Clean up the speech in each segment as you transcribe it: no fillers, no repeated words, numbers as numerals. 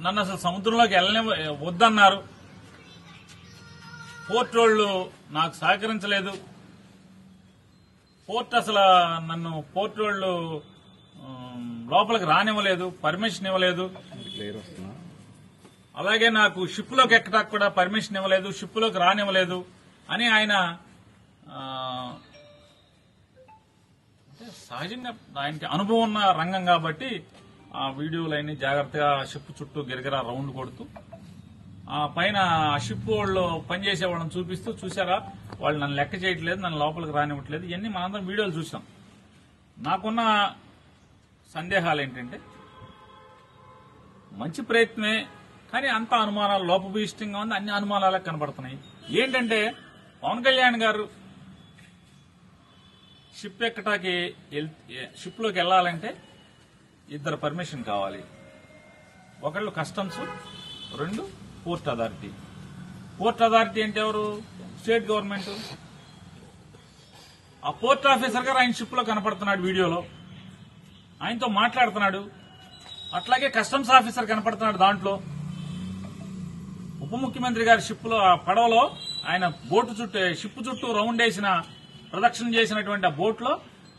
నన్ను అసలు సముద్రంలోకి వద్దన్నారు. పోర్ట్ వాళ్ళు నాకు సహకరించలేదు. పోర్ట్ అసలు నన్ను పోర్ట్ వాళ్ళు లోపలికి రానివ్వలేదు, పర్మిషన్ ఇవ్వలేదు. అలాగే నాకు షిప్ లోకి ఎక్కడానికి కూడా పర్మిషన్ ఇవ్వలేదు, షిప్ లోకి రానివ్వలేదు అని ఆయన సహజంగా ఆయనకి అనుభవం ఉన్న రంగం కాబట్టి ఆ వీడియోలన్నీ జాగ్రత్తగా షిప్ చుట్టూ గిరగిరా రౌండ్ కొడుతూ ఆ పైన షిప్ వాళ్ళు పనిచేసే వాళ్ళని చూపిస్తూ, చూసారా వాళ్ళు నన్ను లెక్క చేయట్లేదు, నన్ను లోపలికి రానివ్వట్లేదు. ఇవన్నీ మనందరం వీడియోలు చూసాం. నాకున్న సందేహాలు ఏంటంటే, మంచి ప్రయత్నమే కానీ అంత అనుమానాలు లోపభూయిష్టంగా ఉంది, అన్ని అనుమానాలే కనబడుతున్నాయి. ఏంటంటే పవన్ కళ్యాణ్ గారు షిప్ ఎక్కటాకి షిప్ లోకి వెళ్లాలంటే ఇద్దరు పర్మిషన్ కావాలి. ఒకళ్ళు కస్టమ్స్, రెండు పోర్ట్ అథారిటీ. పోర్ట్ అథారిటీ అంటే ఎవరు? State government. ఆ పోర్ట్ ఆఫీసర్ గారు ఆయన షిప్ లో కనపడుతున్నాడు, వీడియోలో ఆయనతో మాట్లాడుతున్నాడు. అట్లాగే కస్టమ్స్ ఆఫీసర్ కనపడుతున్నాడు దాంట్లో. ఉప ముఖ్యమంత్రి గారి షిప్ లో, ఆ పడవలో ఆయన బోటు చుట్టూ, షిప్ చుట్టూ రౌండ్ వేసిన ప్రదక్షిణ చేసినటువంటి ఆ బోట్ లో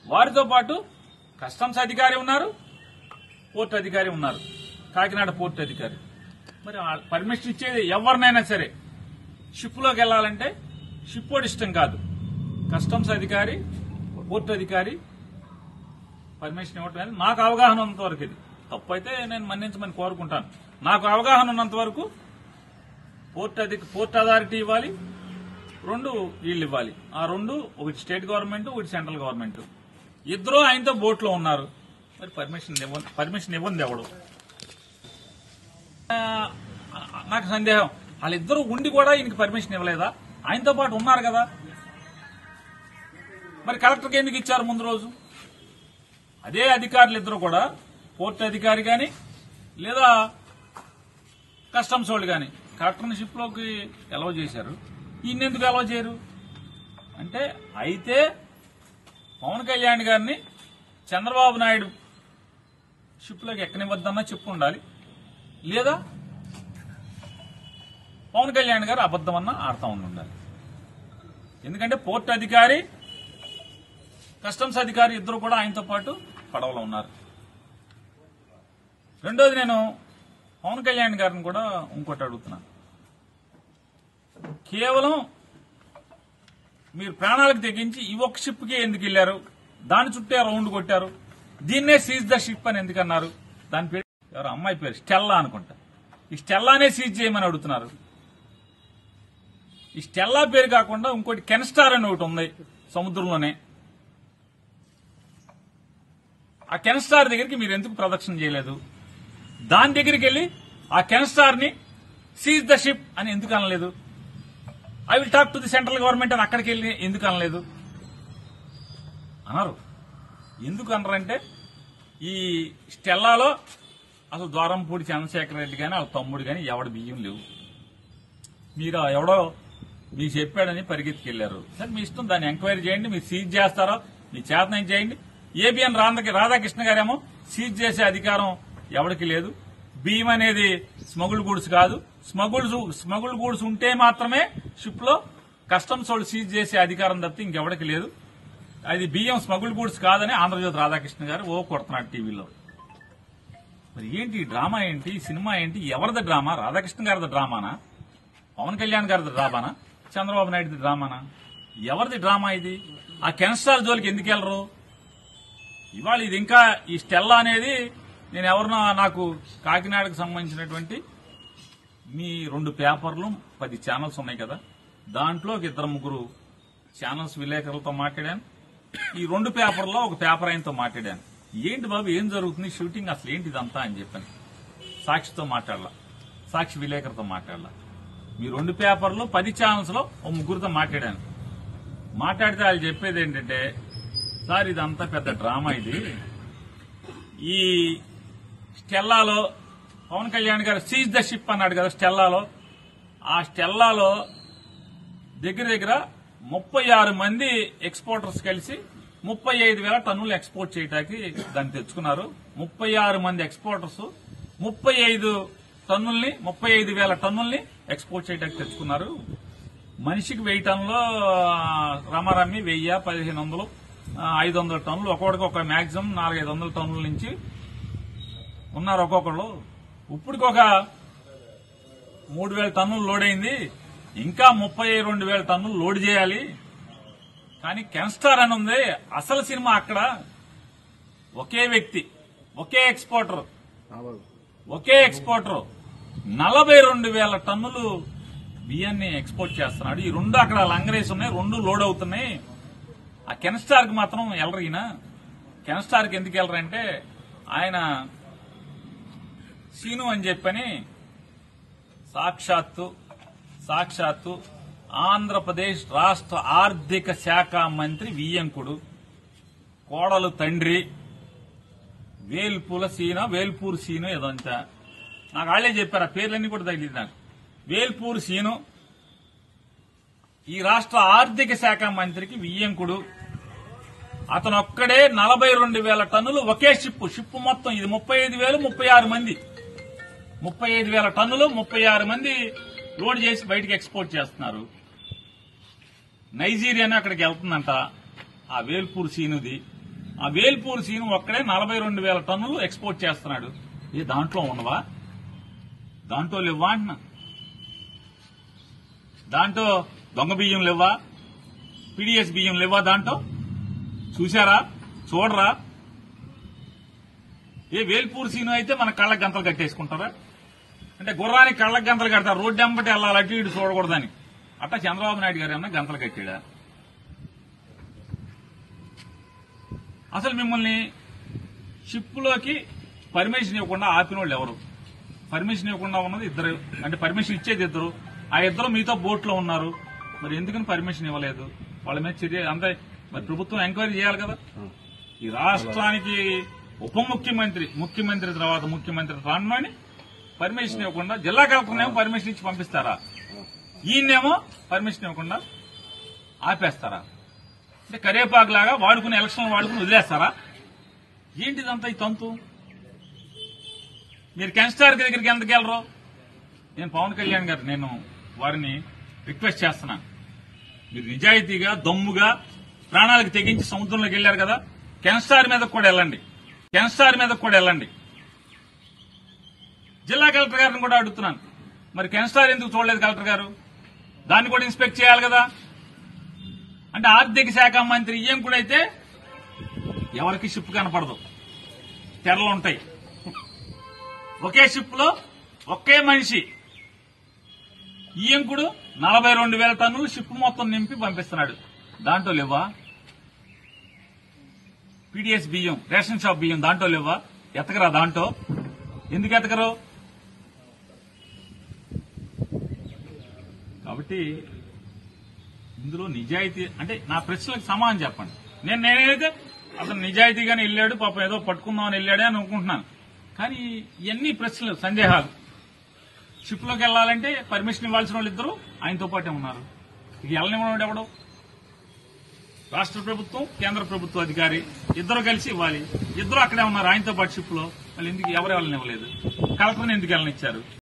వారితో పాటు కస్టమ్స్ అధికారి ఉన్నారు, పోర్ట్ అధికారి ఉన్నారు, కాకినాడ పోర్ట్ అధికారి. మరి పర్మిషన్ ఇచ్చేది ఎవరినైనా సరే షిప్ లోకి వెళ్లాలంటే షిప్ వాడి ఇష్టం కాదు, కస్టమ్స్ అధికారి, పోర్ట్ అధికారి పర్మిషన్ ఇవ్వటం అనేది నాకు అవగాహన ఉన్నంత వరకు. ఇది తప్పు అయితే నేను మన్నించమని కోరుకుంటాను. నాకు అవగాహన ఉన్నంత వరకు పోర్ట్ అథారిటీ ఇవ్వాలి, రెండు వీళ్ళు ఇవ్వాలి. ఆ రెండు, ఒకటి స్టేట్ గవర్నమెంట్, ఒకటి సెంట్రల్ గవర్నమెంట్. ఇద్దరు ఆయనతో బోట్లో ఉన్నారు. మరి పర్మిషన్ ఇవ్వండి ఎవడు? నాకు సందేహం, వాళ్ళిద్దరూ ఉండి కూడా ఈయనకి పర్మిషన్ ఇవ్వలేదా? ఆయనతో పాటు ఉన్నారు కదా, మరి కలెక్టర్కి ఎందుకు ఇచ్చారు ముందు రోజు? అదే అధికారులు ఇద్దరు కూడా, పోర్ట్ అధికారి గాని లేదా కస్టమ్స్ వాళ్ళు గాని కలెక్టర్ని షిప్ లోకి అలౌ చేశారు, ఈయన ఎందుకు అలౌ చేయరు? అంటే అయితే పవన్ కళ్యాణ్ గారిని చంద్రబాబు నాయుడు షిప్ లోకి ఎక్కనివ్వద్దన్నా చెప్పు ఉండాలి, లేదా పవన్ కళ్యాణ్ గారు అబద్దమన్నా ఆడుతూ ఉండాలి. ఎందుకంటే పోర్ట్ అధికారి, కస్టమ్స్ అధికారి ఇద్దరు కూడా ఆయనతో పాటు పడవలో ఉన్నారు. రెండోది, నేను పవన్ కళ్యాణ్ గారిని కూడా ఇంకోటి అడుగుతున్నాను. కేవలం మీరు ప్రాణాలకు తెగించి ఈ ఒక్క షిప్ కి ఎందుకు వెళ్లారు? దాని చుట్టే రౌండ్ కొట్టారు. దీన్నే సీజ్ ద షిప్ అని ఎందుకన్నారు? దాని పేరు ఎవరు? అమ్మాయి పేరు స్టెల్లా అనుకుంటా. ఈ స్టెల్లానే సీజ్ చేయమని అడుగుతున్నారు. ఈ స్టెల్లా పేరు కాకుండా ఇంకోటి కెన్స్టార్ అని ఒకటి ఉంది సముద్రంలోనే. ఆ కెన్స్టార్ దగ్గరికి మీరు ఎందుకు ప్రదక్షిణ చేయలేదు? దాని దగ్గరికి వెళ్లి ఆ కెన్స్టార్ ని సీజ్ ద షిప్ అని ఎందుకు అనలేదు? I will talk to the central government అని అక్కడికి వెళ్ళి ఎందుకు అనలేదు? అన్నారు. ఎందుకు అనరంటే, ఈ స్టెల్లాలో అసలు ద్వారంపూడి చంద్రశేఖర్ రెడ్డి గాని వాళ్ళ తమ్ముడు గాని ఎవడ బియ్యం లేవు. మీరు ఎవడో మీకు చెప్పాడని పరిగెత్తుకెళ్లారు. సరే మీ ఇష్టం, దాన్ని ఎంక్వైరీ చేయండి. మీరు సీజ్ చేస్తారో మీ చేతనం చేయండి. ఏబిఎన్ రాధాకృష్ణ గారేమో సీజ్ చేసే అధికారం ఎవరికి లేదు. బియ్యం అనేది స్మగుల్ గూడ్స్ కాదు. స్మగుల్ గూడ్స్ ఉంటే మాత్రమే షిప్ లో కస్టమ్స్ వాళ్ళు సీజ్ చేసే అధికారం తప్పితే ఇంకెవరికి లేదు. అది బియ్యం స్మగుల్ గూడ్స్ కాదని ఆంధ్రజ్యోతి రాధాకృష్ణ గారు కొడుతున్నాడు టీవీలో. మరి ఏంటి ఈ డ్రామా? ఏంటి ఈ సినిమా? ఏంటి? ఎవరిది డ్రామా? రాధాకృష్ణ గారిది డ్రామానా? పవన్ కళ్యాణ్ గారిది డ్రామానా? చంద్రబాబు నాయుడుది డ్రామానా? ఎవరిది డ్రామా ఇది? ఆ కెన్స్టార్ జోలికి ఎందుకు వెళ్లరు? ఇవాళ ఇది ఇంకా ఈ స్టెల్లా అనేది నేను ఎవరినో, నాకు కాకినాడకు సంబంధించినటువంటి మీ 2 పేపర్లు 10 ఛానల్స్ ఉన్నాయి కదా, దాంట్లో 2-3 ఛానల్స్ విలేకరులతో మాట్లాడాను. ఈ 2 పేపర్లో ఒక పేపర్ ఆయనతో మాట్లాడాను. ఏంటి బాబు ఏం జరుగుతుంది, షూటింగ్ అసలు ఏంటి ఇదంతా అని చెప్పాను. సాక్షితో మాట్లాడాల, సాక్షి విలేకరుతో మాట్లాడాల. మీ 2 పేపర్లు 10 ఛానల్స్ లో 3 మాట్లాడాను. మాట్లాడితే వాళ్ళు చెప్పేది ఏంటంటే, సార్ ఇదంతా పెద్ద డ్రామా, ఇది ఈ స్టెల్లాలో పవన్ కళ్యాణ్ గారు సీజ్ ద షిప్ అన్నాడు కదా స్టెల్లాలో. ఆ స్టెల్లాలో దగ్గర 36 మంది ఎక్స్పోర్టర్స్ కలిసి 35,000 టన్నులు ఎక్స్పోర్ట్ చేయడానికి దాన్ని తెచ్చుకున్నారు. 36 మంది ఎక్స్పోర్టర్స్ 35 టన్నుల్ని 35,000 టన్నుల్ని ఎక్స్పోర్ట్ చేయడానికి తెచ్చుకున్నారు. మనిషికి 1000 టన్నులు రమారమ్మి 1000, 1500, 500 టన్నులు ఒక్కొక్కడికి ఒక మాక్సిమం 400-500 టన్నుల నుంచి ఉన్నారు ఒక్కొక్కళ్ళు. ఇప్పటికి ఒక 3,000 టన్నులు లోడ్ అయింది. ఇంకా 32,000 టన్నులు లోడ్ చేయాలి. కానీ కెన్స్టార్ అని ఉంది. అసలు సినిమా అక్కడ ఒకే వ్యక్తి, ఒకే ఎక్స్పోర్టర్ 42,000 టన్నులు బియ్యాన్ని ఎక్స్పోర్ట్ చేస్తున్నాడు. ఈ రెండు అక్కడ లంగరేసి ఉన్నాయి, రెండు లోడ్ అవుతున్నాయి. ఆ కెన్స్టార్ కి మాత్రం వెళ్ళరు. ఈయన కెన్స్టార్ కి ఎందుకు వెళ్ళరంటే ఆయన సీను అని చెప్పని సాక్షాత్తు ఆంధ్రప్రదేశ్ రాష్ట్ర ఆర్థిక శాఖ మంత్రి వియ్యంకుడు కోడలు తండ్రి వేల్పూర్ సీను ఏదో అంతా నాకు వాళ్ళే చెప్పారు. ఆ పేర్లన్నీ కూడా తగిలింది నాకు. వేల్పూర్ సీను ఈ రాష్ట్ర ఆర్థిక శాఖ మంత్రికి వియ్యంకుడు. అతను ఒక్కడే 42,000 టన్నులు ఒకే షిప్ మొత్తం ఇది 35,000, 36 మంది 35,000 టన్నులు 36 మంది లోడ్ చేసి బయటికి ఎక్స్పోర్ట్ చేస్తున్నారు. నైజీరియానే అక్కడికి వెళ్తుందంట ఆ వేల్పూర్ సీనుది. ఆ వేల్పూర్ సీను ఒక్కడే 42,000 టన్నులు ఎక్స్పోర్ట్ చేస్తున్నాడు. దాంట్లో ఉండవా? దాంట్లో లేవా అంటున్నా. దాంట్లో దొంగ బియ్యం లేవా? పీడీఎస్ బియ్యం లేవా? దాంట్లో చూశారా? చూడరా? వేల్పూర్ సీను అయితే మన కళ్ళకి గంతలు కట్టేసుకుంటారా? అంటే గుర్రానికి కళ్ళకి గంతలు కడతారు. రోడ్డు ఎంబటి వెళ్ళాలి, అటు ఇటు చూడకూడదని. అట్లా చంద్రబాబు నాయుడు గారు ఏమన్నా గంతలు కట్టాడా? అసలు మిమ్మల్ని షిప్లోకి పర్మిషన్ ఇవ్వకుండా ఆపిన వాళ్ళు ఎవరు? పర్మిషన్ ఇవ్వకుండా ఉన్నది ఇద్దరు, అంటే పర్మిషన్ ఇచ్చేది ఇద్దరు. ఆ ఇద్దరు మీతో బోట్లో ఉన్నారు. మరి ఎందుకని పర్మిషన్ ఇవ్వలేదు? వాళ్ళ మీద చర్య అంతే. మరి ప్రభుత్వం ఎంక్వైరీ చేయాలి కదా. ఈ రాష్ట్రానికి ఉప ముఖ్యమంత్రి తర్వాత ముఖ్యమంత్రి రానని పర్మిషన్ ఇవ్వకుండా జిల్లా కలెక్టర్నేమో పర్మిషన్ ఇచ్చి పంపిస్తారా? ఈయన్నేమో పర్మిషన్ ఇవ్వకుండా ఆపేస్తారా? అంటే కరేపాకులాగా వాడుకుని ఎలక్షన్ వాడుకుని వదిలేస్తారా? ఏంటిదంతా ఈ తంతు? మీరు కెన్స్టార్ దగ్గరికి ఎందుకు వెళ్ళరు? నేను పవన్ కళ్యాణ్ గారు నేను వారిని రిక్వెస్ట్ చేస్తున్నాను. మీరు నిజాయితీగా దమ్ముగా ప్రాణాలకు తెగించి సముద్రంలోకి వెళ్లారు కదా, కెన్స్టార్ మీద కూడా వెళ్ళండి. జిల్లా కలెక్టర్ గారిని కూడా అడుగుతున్నాను. మరి కెన్స్టార్ ఎందుకు చూడలేదు కలెక్టర్ గారు? దాన్ని కూడా ఇన్స్పెక్ట్ చేయాలి కదా. అంటే ఆర్థిక శాఖ మంత్రి ఇయ్యంకుడైతే ఎవరికి షిప్ కనపడదు, తెరలు ఉంటాయి. ఒకే షిప్ లో ఒకే మనిషి ఇయ్యంకుడు 42,000 టన్నులు షిప్ మొత్తం నింపి పంపిస్తున్నాడు. దాంట్లో లేవా? పీడీఎస్ బియ్యం, రేషన్ షాప్ బియ్యం దాంట్లో లేవా? ఎతకరా? దాంట్లో ఎందుకు ఎతకరు? కాబట్టి ఇందులో నిజాయితీ అంటే నా ప్రశ్నలకు సమాధానం చెప్పండి. నేనైతే అతను నిజాయితీగానే వెళ్ళాడు, పాపం ఏదో పట్టుకుందామని వెళ్ళాడే అని అనుకుంటున్నాను. కానీ ఇవన్నీ ప్రశ్నలు, సందేహాలు. షిప్ లోకి వెళ్లాలంటే పర్మిషన్ ఇవ్వాల్సిన వాళ్ళు ఇద్దరు ఆయనతో పాటే ఉన్నారు. ఇక వెళ్ళనివ్వడం ఎవడు? రాష్ట్ర ప్రభుత్వం, కేంద్ర ప్రభుత్వ అధికారి ఇద్దరు కలిసి ఇవ్వాలి. ఇద్దరు అక్కడే ఉన్నారు ఆయనతో పాటు షిప్ లో. మళ్ళీ ఎందుకు ఎవరు వెళ్ళనివ్వలేదు? కలెక్టర్ని ఎందుకు వెళ్ళనిచ్చారు?